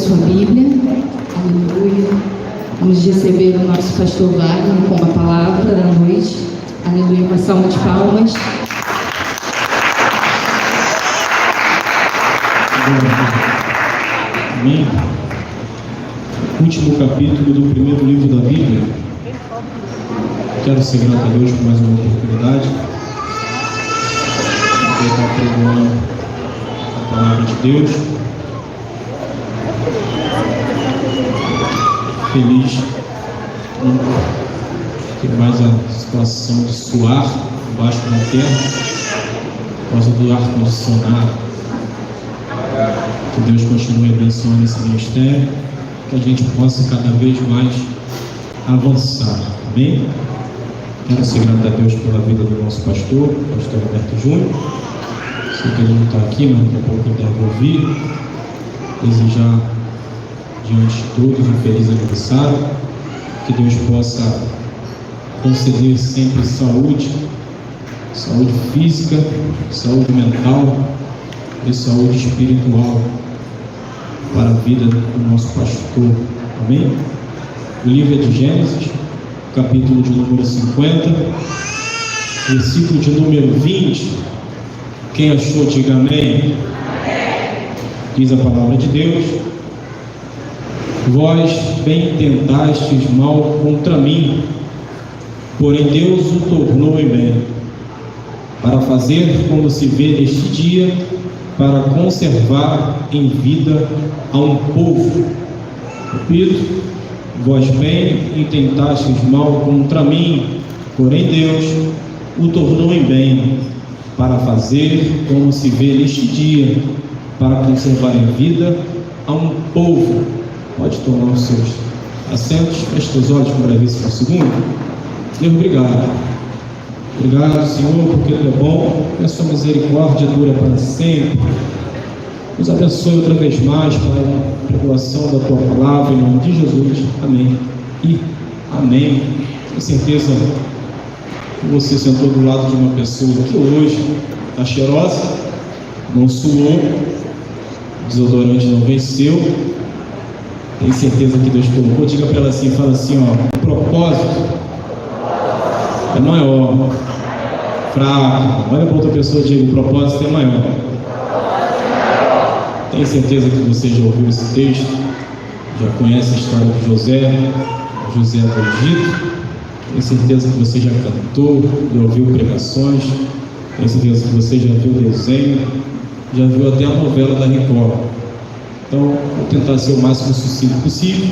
sua Bíblia. Aleluia. Vamos receber o nosso pastor Wagner com a palavra da noite. Aleluia. Uma salva de palmas. Amém. Último capítulo do primeiro livro da Bíblia. Quero ser grato a Deus por mais uma oportunidade de estar pregando a palavra de Deus. Feliz que mais a situação de suar embaixo da terra por causa do ar-condicionado. Que Deus continue abençoando esse ministério, que a gente possa cada vez mais avançar. Amém? Quero ser grato a Deus pela vida do nosso pastor Alberto Júnior. Sei que ele não está aqui, mas daqui a pouco ele deve ouvir. Desejar diante de todos um feliz aniversário, que Deus possa conceder sempre saúde física, saúde mental e saúde espiritual para a vida do nosso pastor. Amém? O livro é de Gênesis, capítulo de número 50, versículo de número 20. Quem achou, diga amém. Diz a palavra de Deus: vós bem tentastes mal contra mim, porém Deus o tornou em bem, para fazer como se vê neste dia, para conservar em vida a um povo. Repito: vós bem intentastes mal contra mim, porém Deus o tornou em bem, para fazer como se vê neste dia, para conservar em vida a um povo. Pode tomar os seus assentos, feche os olhos por brevíssimo segundo. Deus, obrigado. Obrigado, Senhor, porque Ele é bom e a sua misericórdia dura para sempre. Nos abençoe outra vez mais para a pregação da tua palavra, em nome de Jesus. Amém e amém. Tenho certeza que você sentou do lado de uma pessoa que hoje está cheirosa, não suou, o desodorante não venceu. Tenho certeza que Deus colocou. Diga para ela assim, fala assim, ó: o propósito é maior. Fraco. Olha para outra pessoa e diga: o propósito é maior. Tenho certeza que você já ouviu esse texto, já conhece a história de José do Egito. Tenho certeza que você já cantou, já ouviu pregações. Tenho certeza que você já viu desenho, já viu até a novela da Record. Então, vou tentar ser o máximo sucinto possível,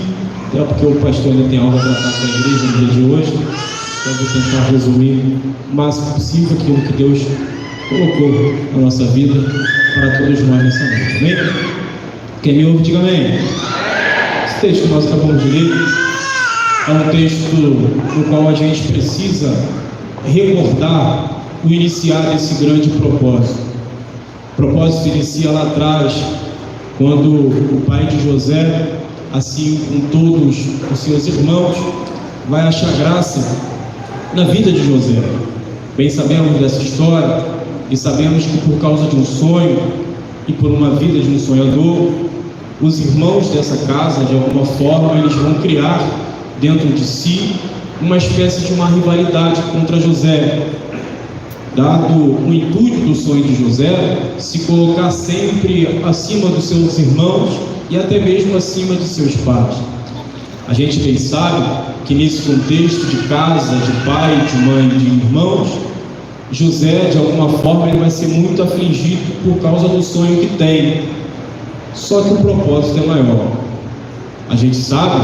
até porque o pastor ainda tem algo a tratar com a igreja no dia de hoje. Então, vou tentar resumir o máximo possível aquilo que Deus colocou na nossa vida para todos nós nessa noite. Amém? Quem me ouve, diga amém. Esse texto que nós acabamos de ler é um texto no qual a gente precisa recordar o iniciar desse grande propósito. O propósito inicia lá atrás, quando o pai de José, assim com todos os seus irmãos, vai achar graça na vida de José. Bem sabemos dessa história e sabemos que por causa de um sonho e por uma vida de um sonhador, os irmãos dessa casa, de alguma forma, eles vão criar dentro de si uma espécie de uma rivalidade contra José, dado o intuito do sonho de José se colocar sempre acima dos seus irmãos e até mesmo acima de seus pais. A gente bem sabe que nesse contexto de casa, de pai, de mãe, de irmãos, José, de alguma forma, ele vai ser muito afligido por causa do sonho que tem. Só que o propósito é maior. A gente sabe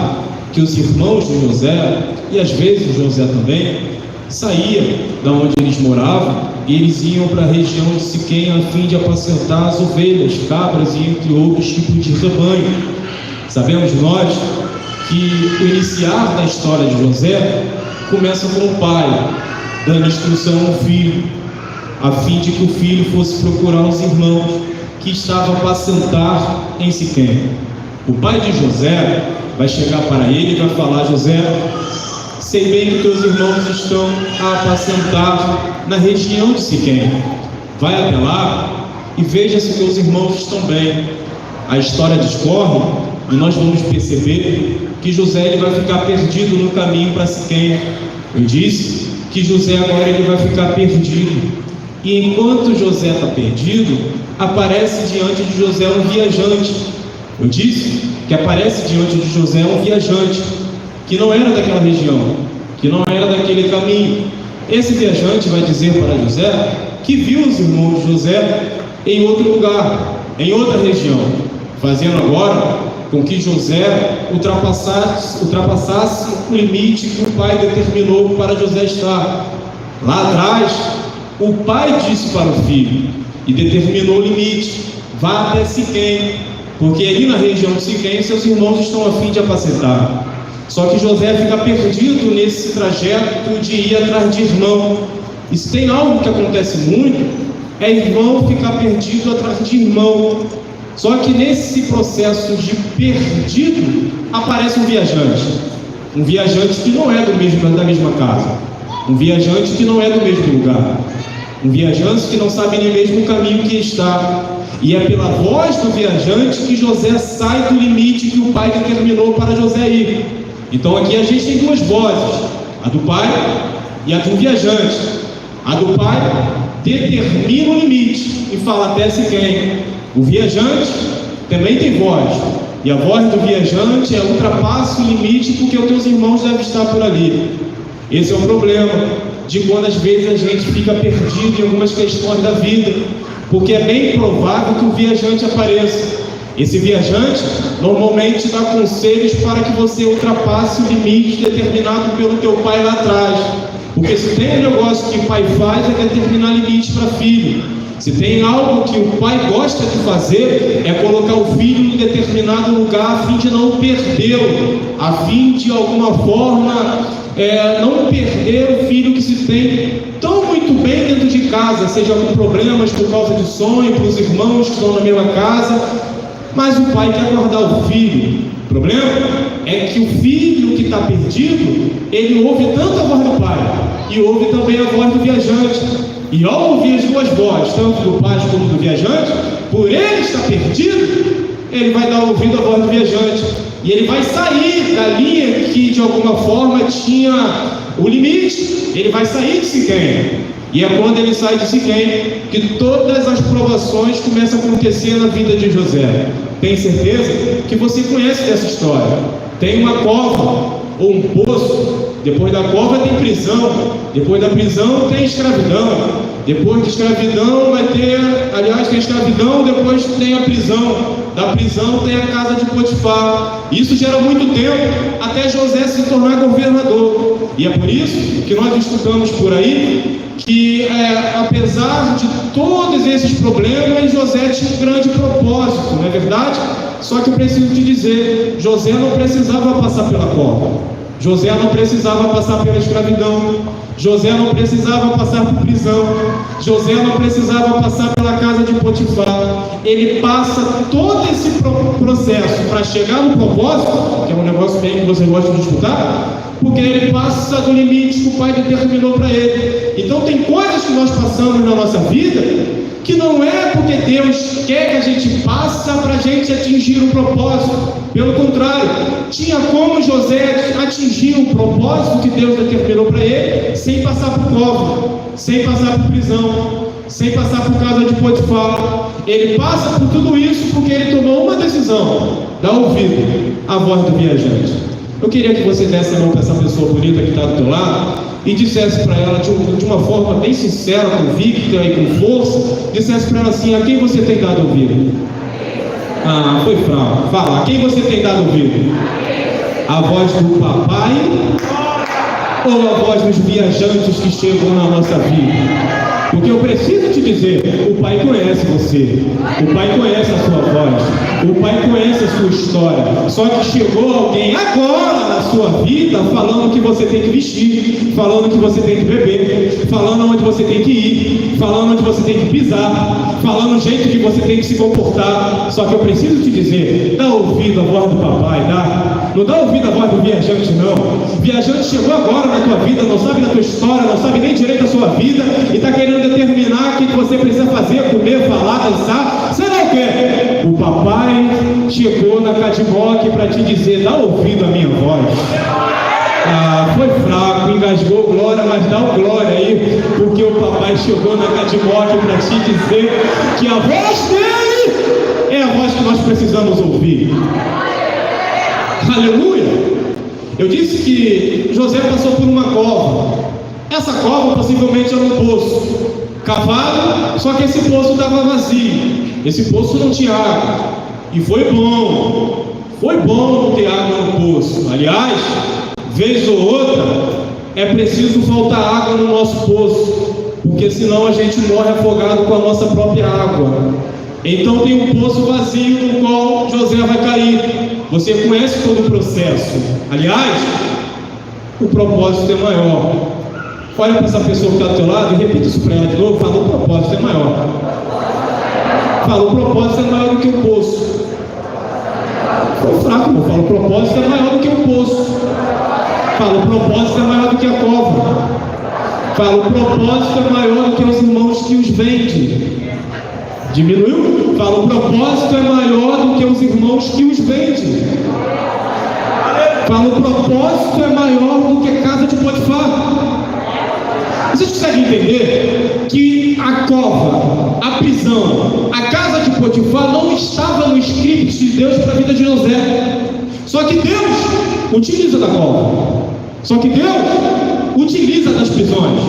que os irmãos de José, e às vezes José também, saíam da onde eles moravam e eles iam para a região de Siquém a fim de apacentar as ovelhas, cabras e entre outros tipos de rebanho. Sabemos nós que o iniciar da história de José começa com o pai dando instrução ao filho, a fim de que o filho fosse procurar os irmãos que estavam a apacentar em Siquém. O pai de José vai chegar para ele e vai falar: José, sei bem que teus irmãos estão a apacentar na região de Siquém. Vai até lá e veja se teus irmãos estão bem. A história discorre e nós vamos perceber que José ele vai ficar perdido no caminho para Siquém. Eu disse que José agora ele vai ficar perdido, e enquanto José está perdido, aparece diante de José um viajante. Eu disse que aparece diante de José um viajante que não era daquela região, que não era daquele caminho. Esse viajante vai dizer para José que viu os irmãos de José em outro lugar, em outra região, fazendo agora com que José ultrapassasse o limite que o pai determinou para José estar. Lá atrás, o pai disse para o filho e determinou o limite: vá até Siquém, porque ali na região de Siquém seus irmãos estão a fim de apacentar. Só que José fica perdido nesse trajeto de ir atrás de irmão. E se tem algo que acontece muito, é irmão ficar perdido atrás de irmão. Só que nesse processo de perdido, aparece um viajante que não é da mesma casa, um viajante que não é do mesmo lugar, um viajante que não sabe nem mesmo o caminho que está. E é pela voz do viajante que José sai do limite que o pai determinou para José ir. Então aqui a gente tem duas vozes, a do pai e a do viajante. A do pai determina o limite e fala até Siquém. O viajante também tem voz, e a voz do viajante é ultrapassa o limite porque os teus irmãos devem estar por ali. Esse é o problema de quando às vezes a gente fica perdido em algumas questões da vida, porque é bem provável que o viajante apareça. Esse viajante normalmente dá conselhos para que você ultrapasse o limite determinado pelo teu pai lá atrás, porque se tem um negócio que o pai faz é determinar limite para filho. Se tem algo que o pai gosta de fazer, é colocar o filho em determinado lugar a fim de não perdê-lo, a fim de alguma forma não perder o filho que se tem tão muito bem dentro de casa, seja com problemas por causa de sonho, para os irmãos que estão na mesma casa, mas o pai quer guardar o filho. O problema é que o filho que está perdido, ele ouve tanto a voz do pai e ouve também a voz do viajante. E ao ouvir as duas vozes, tanto do pai como do viajante, por ele estar perdido, ele vai dar ouvido à voz do viajante. E ele vai sair da linha que de alguma forma tinha o limite. Ele vai sair de Siquém. E é quando ele sai de Siquém que todas as provações começam a acontecer na vida de José. Tenho certeza que você conhece dessa história. Tem uma cova ou um poço. Depois da cova tem prisão, depois da prisão tem escravidão, depois de escravidão tem escravidão, depois tem a prisão, da prisão tem a casa de Potifar. Isso gera muito tempo até José se tornar governador. E é por isso que nós estudamos por aí que apesar de todos esses problemas, José tinha um grande propósito, não é verdade? Só que eu preciso te dizer, José não precisava passar pela cova. José não precisava passar pela escravidão, José não precisava passar por prisão, José não precisava passar pela casa de Potifar. Ele passa todo esse processo para chegar no propósito, que é um negócio bem que você gosta de escutar, porque ele passa do limite que o pai determinou para ele. Então tem coisas que nós passamos na nossa vida que não é porque Deus quer que a gente passe para a gente atingir o propósito. Pelo contrário, tinha como José atingir o propósito que Deus determinou para ele, sem passar por cova, sem passar por prisão, sem passar por casa de Potifar. Ele passa por tudo isso porque ele tomou uma decisão: dar ouvido à voz do viajante. Eu queria que você desse a mão para essa pessoa bonita que está do teu lado e dissesse para ela de uma forma bem sincera, convicta e com força, dissesse para ela assim: a quem você tem dado ouvido? Ah, foi fraco. Fala, a quem você tem dado ouvido? A voz do papai ou a voz dos viajantes que chegam na nossa vida? Porque eu preciso te dizer, o pai conhece você, o pai conhece a sua voz, o pai conhece a sua história. Só que chegou alguém agora na sua vida falando que você tem que vestir, falando que você tem que beber, falando onde você tem que ir, falando onde você tem que pisar, falando o jeito que você tem que se comportar. Só que eu preciso te dizer, dá ouvido à voz do papai, dá? Não dá ouvido à voz do viajante, não. O viajante chegou agora na tua vida, não sabe da tua história, não sabe nem direito da sua vida e está querendo determinar o que você precisa fazer, comer, falar, dançar, sei lá o Josué, o papai chegou na Cadimoc para te dizer: dá ouvido à minha voz. Foi fraco, engasgou glória, mas dá o glória aí, porque o papai chegou na Cadimoc para te dizer que a voz dele é a voz que nós precisamos ouvir. Aleluia! Eu disse que José passou por uma cova. Essa cova possivelmente era um poço cavado, só que esse poço estava vazio. Esse poço não tinha água. E foi bom não ter água no poço. Aliás, vez ou outra, é preciso faltar água no nosso poço, porque senão a gente morre afogado com a nossa própria água. Então tem um poço vazio no qual José vai cair. Você conhece todo o processo. Aliás, o propósito é maior. Olha para essa pessoa que está do teu lado e repita isso para ela de novo. Fala: o propósito é maior. Fala: o propósito é maior do que o poço. Foi fraco, irmão. Fala: o propósito é maior do que o poço. Fala: o propósito é maior do que a cova. Fala: o propósito é maior do que os irmãos que os vendem. Diminuiu? Fala: o propósito é maior do que os irmãos que os vendem. Fala: o propósito é maior do que a casa de Potifar. Vocês conseguem entender que a cova, a prisão, a casa de Potifar não estava no script de Deus para a vida de José. Só que Deus utiliza da cova. Só que Deus utiliza das prisões.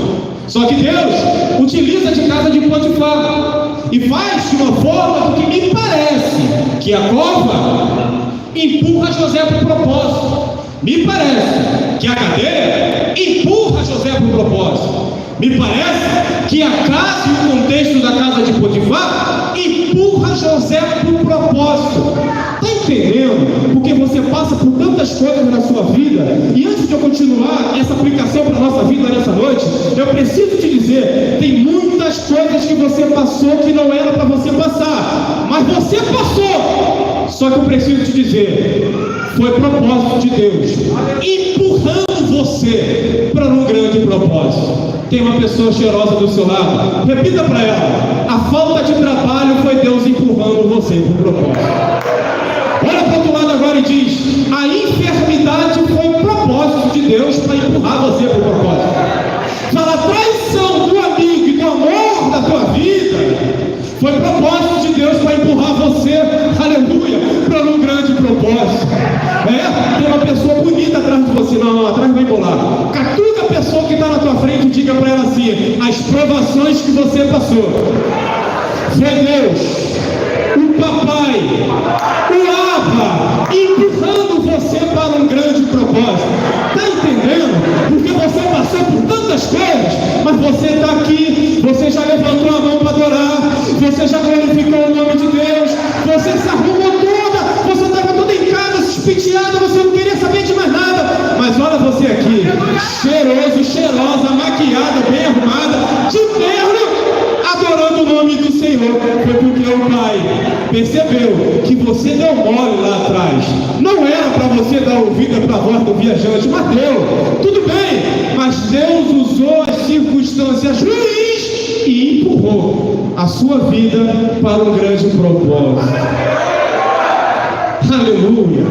Só que Deus utiliza de casa de Potifar. E faz de uma forma que me parece que a cova empurra José para o propósito. Me parece que a cadeia empurra José para o propósito. Me parece que a casa e o contexto da casa de Potifar empurra José para o propósito. Está entendendo? Porque você passa por tantas coisas na sua vida. E antes de eu continuar essa aplicação para a nossa vida nessa noite, eu preciso te dizer: tem muitas coisas que você passou que não era para você passar, mas você passou. Só que eu preciso te dizer: foi propósito de Deus empurrando você para um grande propósito. Tem uma pessoa cheirosa do seu lado, repita para ela: a falta de trabalho foi Deus empurrando você para o propósito. Olha para o outro lado agora e diz: a enfermidade foi propósito de Deus para empurrar você para o propósito. Fala: a traição do amigo e do amor da tua vida foi propósito de Deus para empurrar você, aleluia, para um grande propósito. Tem uma pessoa bonita atrás de você. Não, atrás vai embolar. Catuca a pessoa que está na tua frente e diga para ela assim: as provações que você passou foi Deus, o papai, o Abba, empurrando você para um grande propósito. Está entendendo? Porque você passou por tantas coisas, mas você está aqui, você já levantou a mão para adorar, você já glorificou o nome de Deus, você se arrumou toda, você estava toda em casa, suspiteada, você não queria saber de mais nada. Mas olha você aqui, cheiroso, cheirosa, maquiada, bem arrumada, de terno, adorando o nome do Senhor. Foi porque o Pai percebeu que você deu mole lá atrás. Não era para você dar ouvida para a voz do viajante, mas deu. Tudo bem, mas Deus usou as circunstâncias ruins e empurrou a sua vida para um grande propósito. Aleluia!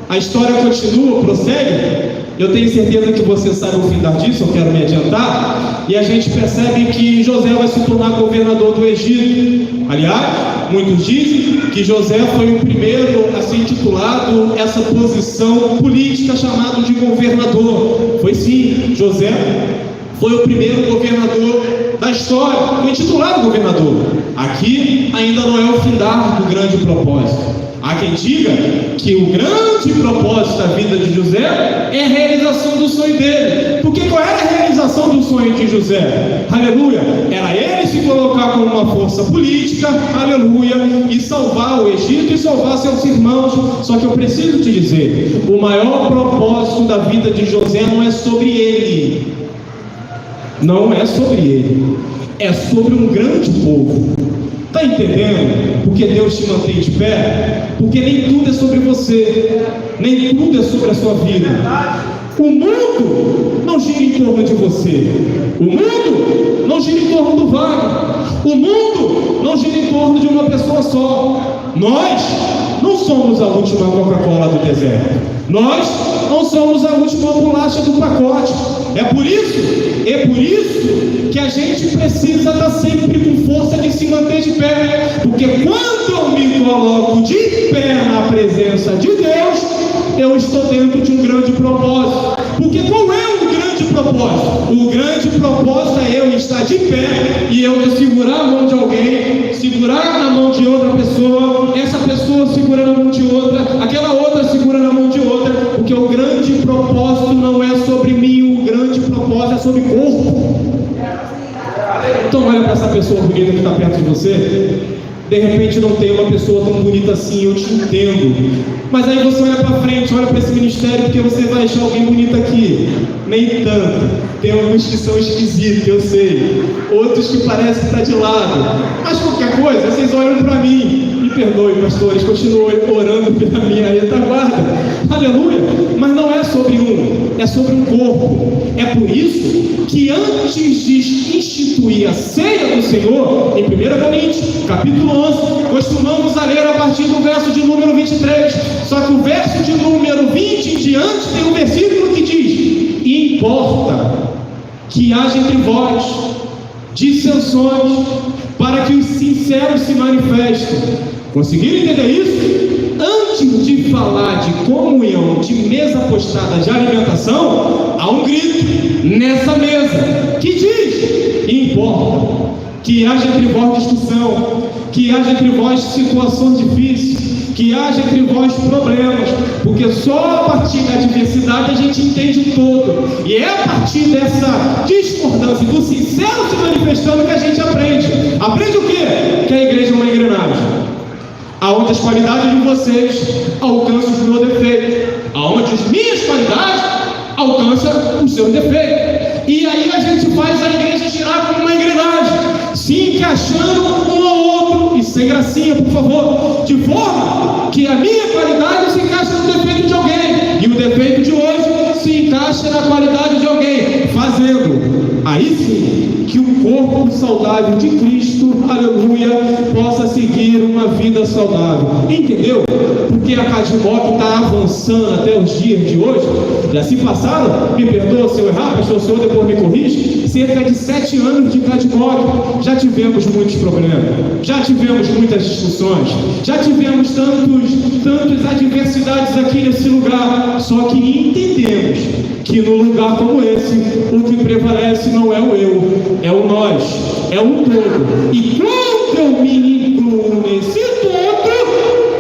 A história continua, prossegue. Eu tenho certeza que você sabe o fim disso, eu quero me adiantar. E a gente percebe que José vai se tornar governador do Egito. Aliás, muitos dizem que José foi o primeiro a ser intitulado essa posição política chamada de governador. Foi sim, José foi o primeiro governador da história, foi intitulado governador. Aqui ainda não é o findar do grande propósito. Há quem diga que o grande propósito da vida de José é a realização do sonho dele. Porque qual era a realização do sonho de José? Aleluia! Era ele se colocar como uma força política, aleluia, e salvar o Egito e salvar seus irmãos. Só que eu preciso te dizer, o maior propósito da vida de José não é sobre ele. Não é sobre ele. É sobre um grande povo. Está entendendo? Porque Deus te mantém de pé. Porque nem tudo é sobre você, nem tudo é sobre a sua vida. O mundo não gira em torno de você. O mundo não gira em torno do Wagner. O mundo não gira em torno de uma pessoa só. Nós não somos a última Coca-Cola do deserto. Nós não somos a última bolacha do pacote. É por isso que a gente precisa estar sempre com força de se manter de pé. Porque quando eu me coloco de pé na presença de Deus, eu estou dentro de um grande propósito. Porque qual é o grande propósito? O grande propósito é eu estar de pé e eu segurar a mão de alguém, segurar na mão de outra pessoa, essa pessoa segurando a mão de outra, aquela outra segurando a mão de outra, porque o grande propósito não é sobre mim, o grande propósito é sobre o corpo. Então olha para essa pessoa bonita que está perto de você. De repente não tem uma pessoa tão bonita assim, eu te entendo. Mas aí você olha para frente, olha para esse ministério, porque você vai achar alguém bonito aqui. Nem tanto. Tem alguns que são esquisitos, eu sei. Outros que parecem que está de lado. Mas qualquer coisa, vocês olham para mim. Me perdoe, pastores, continuem orando pela minha retaguarda. Aleluia. Mas não é sobre é sobre um corpo. É por isso que antes de instituir a ceia do Senhor, em 1 Coríntios, capítulo 11, costumamos a ler a partir do verso de número 23. Só que o verso de número 20 em diante tem um versículo que diz: importa que haja entre vós dissensões, para que os sinceros se manifestem. Conseguiram entender isso? Antes de falar de comunhão, de mesa postada de alimentação, há um grito nessa mesa que diz: importa que haja entre vós discussão, que haja entre vós situações difíceis, que haja entre vós problemas, porque só a partir da diversidade a gente entende o todo, e é a partir dessa discordância do sincero se manifestando que a gente aprende. Aprende o quê? Que a igreja é uma engrenagem, aonde as qualidades de vocês alcançam os meus defeitos, aonde as minhas qualidades alcançam os seus defeitos, e aí a gente faz a igreja girar como uma engrenagem, se encaixando um ao outro, e sem gracinha, por favor, de forma que a minha qualidade se encaixe no defeito de alguém, e o defeito de hoje se encaixa na qualidade de alguém, fazendo aí sim que o corpo saudável de Cristo, aleluia, possa seguir uma vida saudável. Entendeu? Porque a Cadimoc está avançando até os dias de hoje. Já se passaram, me perdoa se eu errar, pastor, o senhor depois me corrige, cerca de 7 anos de Cadimoc. Já tivemos muitos problemas, já tivemos muitas discussões, já tivemos tantas adversidades aqui nesse lugar. Só que entendemos que no lugar como esse, o que prevalece não é o eu, é o nós, é o todo. E quando eu me incluo nesse todo,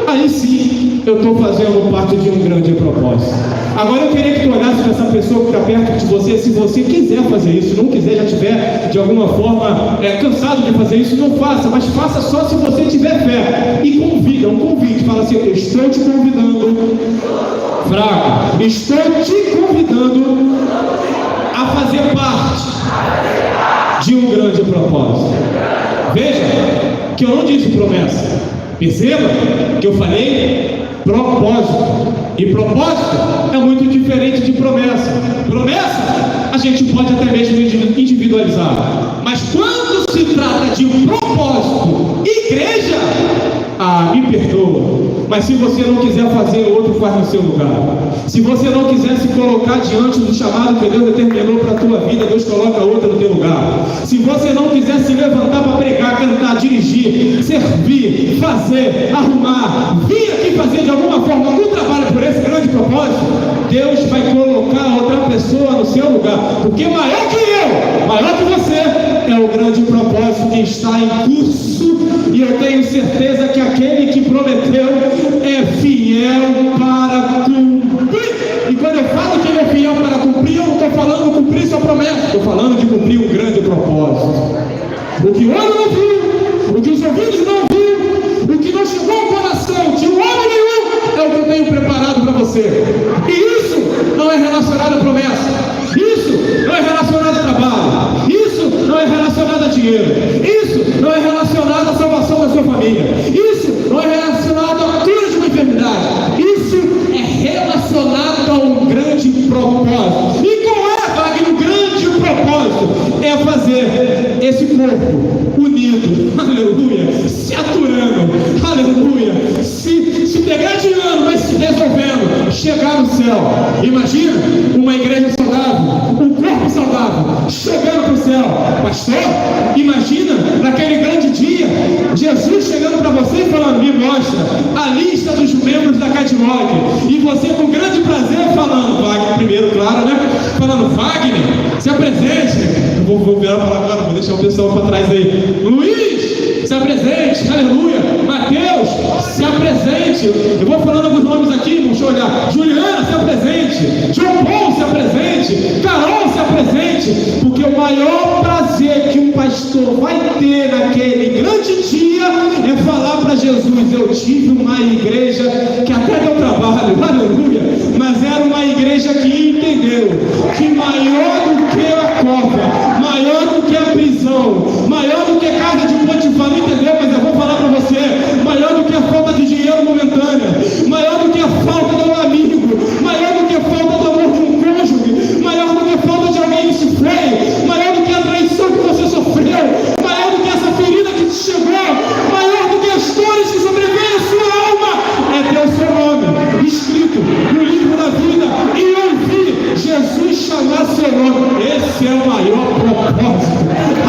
aí sim eu estou fazendo parte de um grande propósito. Agora eu queria que tu olhasse para essa pessoa que está perto de você. Se você quiser fazer isso, não quiser, já estiver de alguma forma cansado de fazer isso, não faça, mas faça só se você tiver fé. E convida, um convite, fala assim: eu estou te convidando, fraco, estou te convidando a fazer parte de um grande propósito. Veja que eu não disse promessa. Perceba que eu falei propósito. E propósito é muito diferente de promessa. Promessa a gente pode até mesmo individualizar. Mas quando se trata de um propósito, igreja, me perdoa. Mas se você não quiser fazer, o outro faz no seu lugar. Se você não quiser se colocar diante do chamado que Deus determinou para a tua vida, Deus coloca outro no teu lugar. Se você não quiser se levantar para pregar, cantar, dirigir, servir, fazer, arrumar, vir aqui fazer de alguma forma algum trabalho por esse grande propósito, Deus vai colocar outra pessoa no seu lugar. Porque maior que eu, maior que você, é o grande propósito que está em curso. E eu tenho certeza que aquele que prometeu é fiel para cumprir. E quando eu falo que ele é fiel para cumprir, eu não estou falando de cumprir sua promessa, estou falando de cumprir um grande propósito. O que o olho não viu, o que os ouvidos não viram, o que não chegou ao coração de homem nenhum, é o que eu tenho preparado para você. E isso não é relacionado à promessa, isso não é relacionado a trabalho, isso não é relacionado a dinheiro, isso não é relacionado à salvação da sua família, isso não é relacionado à cura de uma enfermidade, isso é relacionado a um grande propósito. E qual é, Wagner, o grande propósito? É fazer esse corpo unido, aleluia, se chegar no céu. Imagina uma igreja saudável, um corpo saudável, chegando para o céu. Pastor, imagina naquele grande dia, Jesus chegando para você e falando: me mostra a lista dos membros da Catwalk. E você com grande prazer falando, Wagner primeiro, claro, né? Falando: Wagner, se apresente. Eu vou virar para lá agora, vou deixar o pessoal para trás aí. Luiz, se apresente, aleluia. Mateus, se apresente. Eu vou falando alguns nomes aqui, deixa eu olhar. Juliana, se apresente. João Paulo, se apresente. Carol, se apresente. Porque o maior prazer que um pastor vai ter naquele grande dia é falar para Jesus: eu tive uma igreja que até deu trabalho, aleluia, mas era uma igreja que entendeu que maior do que a cova, maior do que a prisão, maior do que a casa de Potifar, não entendeu, mas eu vou falar para você: maior do que a falta de dinheiro momentânea, maior do que a falta de um amigo, maior do que a falta do amor de um cônjuge, maior do que a falta de alguém que se foi, maior do que a traição que você sofreu, maior do que essa ferida que te chegou, maior do que as dores que sobrevêm à sua alma, é ter o seu nome escrito no livro da vida e ouvir Jesus chamar seu nome. Esse é o maior propósito,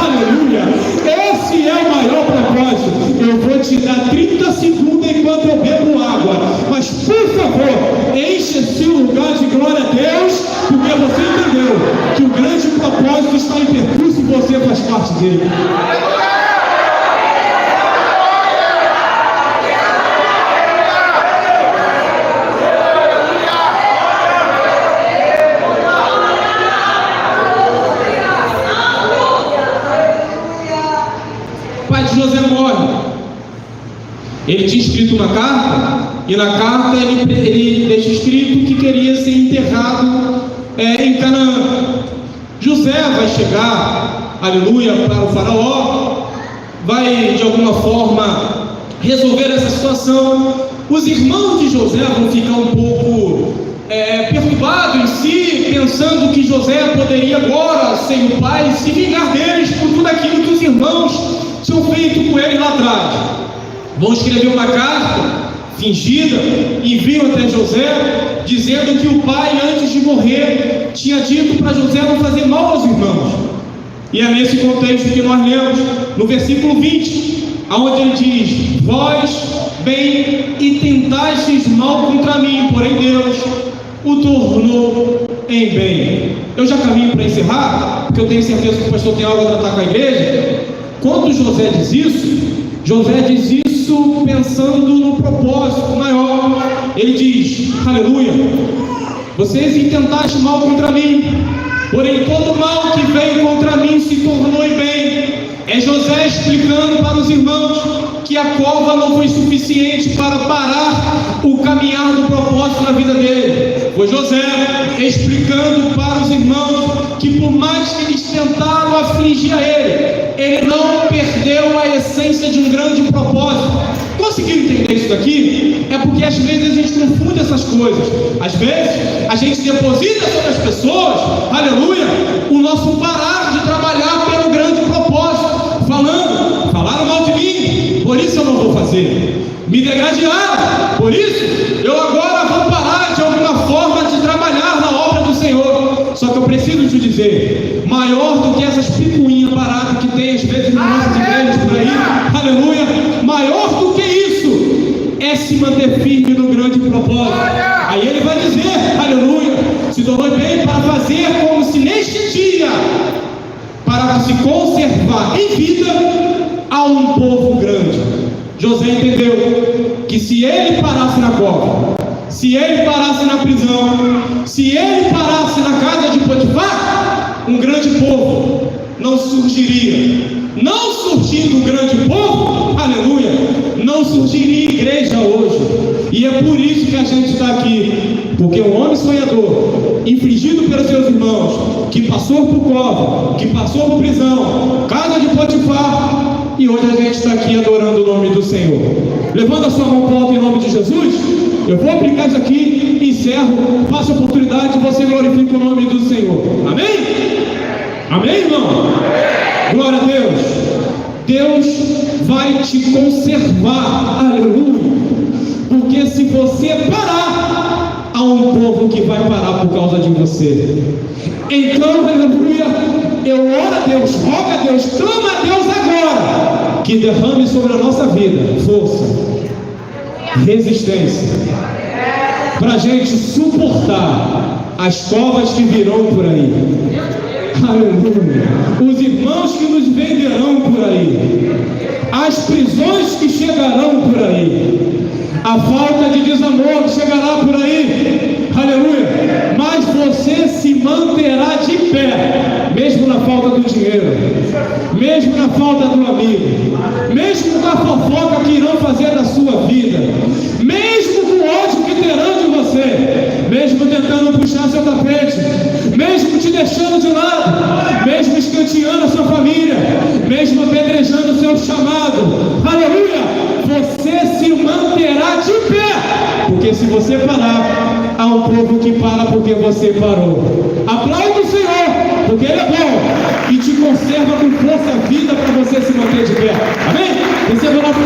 aleluia, esse é o maior propósito. Eu vou te dar 30 segundos enquanto eu bebo água, mas por favor, enche esse lugar de glória a Deus, porque você entendeu que o grande propósito está em percurso e você faz parte dele. José morre. Ele tinha escrito uma carta, e na carta ele deixa escrito que queria ser enterrado em Canaã. José vai chegar, aleluia, para o faraó, vai de alguma forma resolver essa situação. Os irmãos de José vão ficar um pouco perturbados em si, pensando que José poderia agora, sem o pai, se vingar deles por tudo aquilo que os irmãos tinham feito com ele lá atrás. Vão escrever uma carta fingida, enviam até José, dizendo que o pai, antes de morrer, tinha dito para José não fazer mal aos irmãos. E é nesse contexto que nós lemos no versículo 20, onde ele diz: vós bem e tentastes mal contra mim, porém Deus o tornou em bem. Eu já caminho para encerrar, porque eu tenho certeza que o pastor tem algo a tratar com a igreja. Quando José diz isso pensando no propósito maior. Ele diz, aleluia, vocês intentaste mal contra mim, porém todo mal que veio contra mim se tornou em bem. É José explicando para os irmãos que a cova não foi suficiente para parar o caminhar do propósito na vida dele. Foi José explicando para os irmãos que por mais que eles tentaram afligir a ele não perdeu a essência de um grande propósito. Conseguiram entender isso daqui? É porque às vezes a gente confunde essas coisas. Às vezes a gente deposita sobre as pessoas, aleluia, o nosso parar de trabalhar pelo grande propósito. Falaram mal de mim, por isso eu não vou fazer. Me degradearam, por isso eu agora vou parar de alguma forma de trabalhar na obra do Senhor. Só que eu preciso te dizer, maior do que essas picuinhas paradas que tem às vezes nas nossas igrejas por aí, aleluia, maior do que isso é se manter firme no grande propósito. Aí ele vai dizer, aleluia, se tornou bem para fazer como se neste dia, para se conservar em vida a um povo grande. José entendeu que se ele parasse na cova, se ele parasse na prisão, se ele parasse na casa de Potifar, um grande povo não surgiria. Não surgindo um grande povo, aleluia, não surgiria igreja hoje. E é por isso que a gente está aqui, porque um homem sonhador, infligido pelos seus irmãos, que passou por cova, que passou por prisão, casa de Potifar, e hoje a gente está aqui adorando o nome do Senhor. Levanta a sua mão para o alto em nome de Jesus. Eu vou aplicar isso aqui, encerro, passo a oportunidade e você glorifica o nome do Senhor. Amém? Amém, irmão? Glória a Deus. Deus vai te conservar, aleluia, porque se você parar, há um povo que vai parar por causa de você. Então, aleluia, eu oro a Deus, rogo a Deus, clamo a Deus agora, que derrame sobre a nossa vida força, resistência, para a gente suportar as covas que virão por aí. Aleluia. Os irmãos que nos venderão por aí, as prisões que chegarão por aí, a falta de desamor que chegará por aí. Aleluia. Mas você se manterá de pé, mesmo na falta do dinheiro, mesmo na falta do amigo, mesmo com a fofoca que irão fazer da sua vida, mesmo com o ódio que terão de você, mesmo tentando puxar seu tapete, mesmo te deixando de lado, mesmo escanteando a sua família, mesmo apedrejando o seu chamado. Aleluia. Você se manterá de pé, porque se você parar, há um povo que para porque você parou. Aplauda o Senhor, porque Ele é bom e te conserva com força a vida para você se manter de pé. Amém? Receba o nosso